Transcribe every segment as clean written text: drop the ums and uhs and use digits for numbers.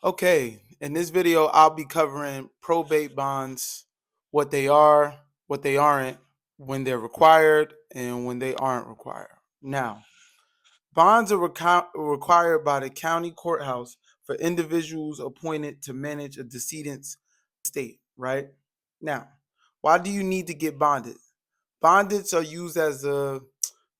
Okay, in this video, I'll be covering probate bonds, what they are, what they aren't, when they're required, and when they aren't required. Now, bonds are required by the county courthouse for individuals appointed to manage a decedent's estate, right? Now, why do you need to get bonded? Bondage are used as a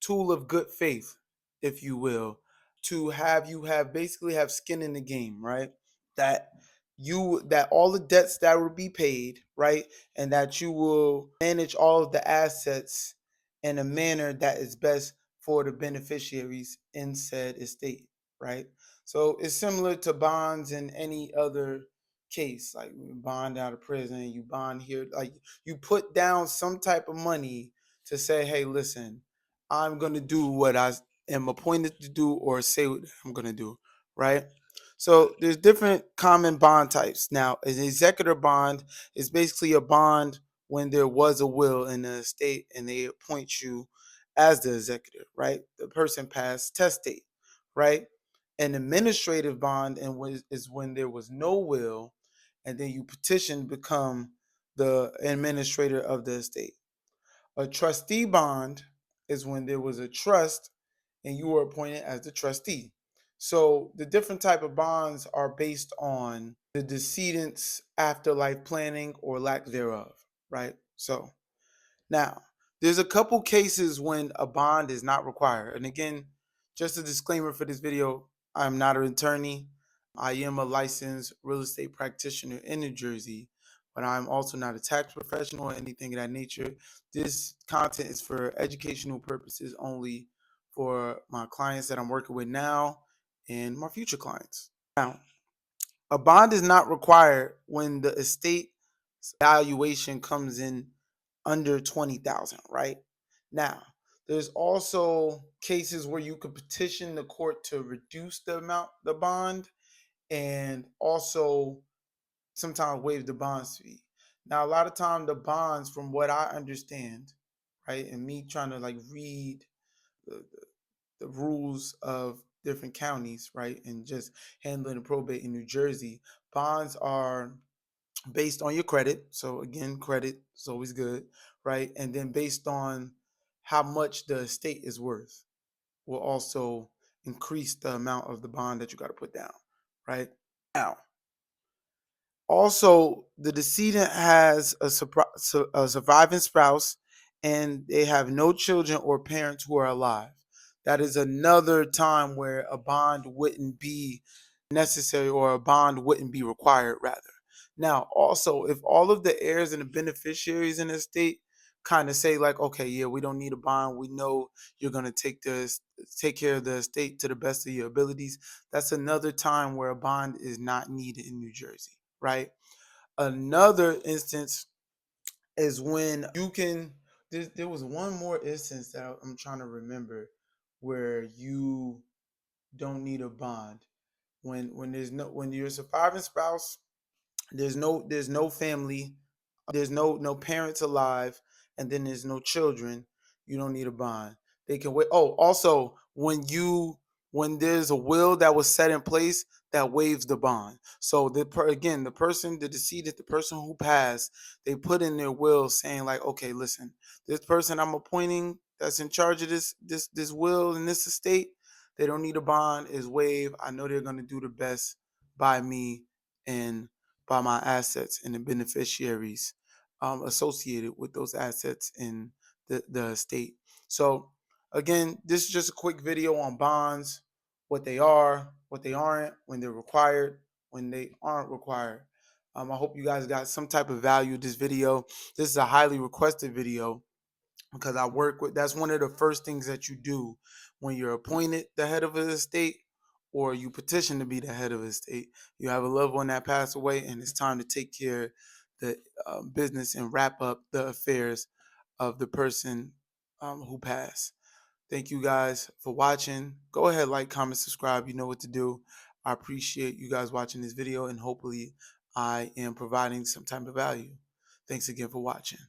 tool of good faith, if you will, to have you have basically have skin in the game, right? That that all the debts that will be paid, right? And that you will manage all of the assets in a manner that is best for the beneficiaries in said estate, right? So it's similar to bonds in any other case, like you bond out of prison, you bond here, like you put down some type of money to say, hey, listen, I'm going to do what I am appointed to do or say what I'm going to do, right? So there's different common bond types. Now, an executor bond is basically a bond when there was a will in the estate and they appoint you as the executor, right? The person passed testate, right? An administrative bond is when there was no will and then you petition to become the administrator of the estate. A trustee bond is when there was a trust and you were appointed as the trustee. So the different type of bonds are based on the decedent's afterlife planning or lack thereof, right? So now there's a couple cases when a bond is not required. And again, just a disclaimer for this video, I'm not an attorney. I am a licensed real estate practitioner in New Jersey, but I'm also not a tax professional or anything of that nature. This content is for educational purposes only for my clients that I'm working with now and my future clients. Now, a bond is not required when the estate valuation comes in under 20,000, right? Now, there's also cases where you could petition the court to reduce the amount, the bond, and also sometimes waive the bonds fee. Now, a lot of time the bonds, from what I understand, right, and me trying to like read the, the rules of different counties, right, and just handling the probate in New Jersey, bonds are based on your credit. So again, credit is always good, right? And then based on how much the estate is worth will also increase the amount of the bond that you got to put down, right? Now, also, the decedent has a surviving spouse and they have no children or parents who are alive. That is another time where a bond wouldn't be necessary or a bond wouldn't be required, rather. Now, also, if all of the heirs and the beneficiaries in the estate kind of say like, okay, yeah, we don't need a bond. We know you're going to take care of the estate to the best of your abilities. That's another time where a bond is not needed in New Jersey, right? Another instance is when you can. There was one more instance that I'm trying to remember where you don't need a bond when there's no when you're a surviving spouse. There's no family, there's no parents alive, and then there's no children. You don't need a bond. They can wait. Oh, also when there's a will that was set in place that waives the bond. So again, the person, the decedent, the person who passed, they put in their will saying like, okay, listen, this person I'm appointing that's in charge of this will and this estate, they don't need a bond, is waived. I know they're gonna do the best by me and by my assets and the beneficiaries associated with those assets in the estate. So again, this is just a quick video on bonds, what they are, what they aren't, when they're required, when they aren't required. I hope you guys got some type of value this video. This is a highly requested video because I work with, that's one of the first things that you do when you're appointed the head of an estate or you petition to be the head of a state. You have a loved one that passed away and it's time to take care of the business and wrap up the affairs of the person who passed. Thank you guys for watching. Go ahead, like, comment, subscribe. You know what to do. I appreciate you guys watching this video and hopefully I am providing some type of value. Thanks again for watching.